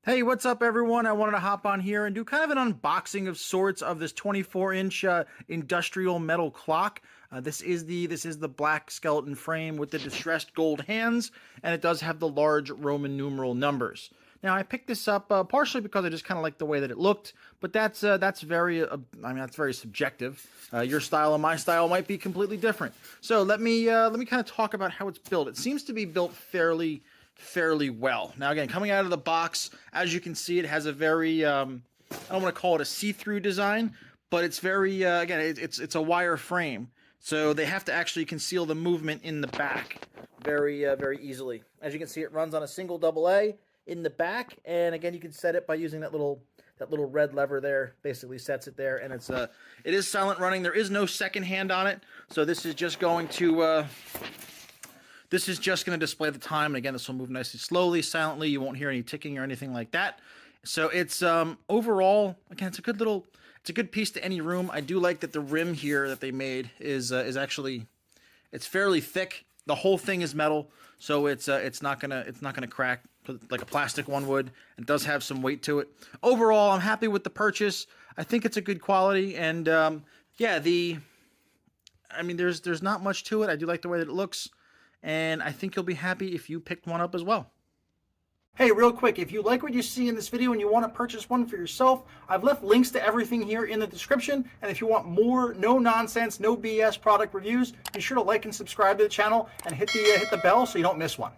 Hey, what's up, everyone? I wanted to hop on here and do kind of an unboxing of sorts of this 24-inch industrial metal clock. This is the black skeleton frame with the distressed gold hands, and it does have the large Roman numeral numbers. Now, I picked this up partially because I just kind of like the way that it looked, but that's very that's very subjective. Your style and my style might be completely different. So let me kind of talk about how it's built. It seems to be built fairly well. Now, again, coming out of the box, as you can see, it has a very I don't want to call it a see-through design, but it's very again, it's a wire frame, so they have to actually conceal the movement in the back very easily. As you can see, it runs on a single AA in the back, and again, you can set it by using that little red lever there. Basically sets it there, and it is silent running. There is no second hand on it, so this is just going to display the time, and again, this will move nice and slowly, silently. You won't hear any ticking or anything like that. So it's overall, again, it's a good piece to any room. I do like that the rim here that they made is actually, it's fairly thick. The whole thing is metal, so it's not gonna crack like a plastic one would. It does have some weight to it. Overall, I'm happy with the purchase. I think it's a good quality, and yeah, there's not much to it. I do like the way that it looks, and I think you'll be happy if you picked one up as well. Hey, real quick, if you like what you see in this video and you want to purchase one for yourself, I've left links to everything here in the description. And if you want more no-nonsense, no BS product reviews, be sure to like and subscribe to the channel and hit the bell so you don't miss one.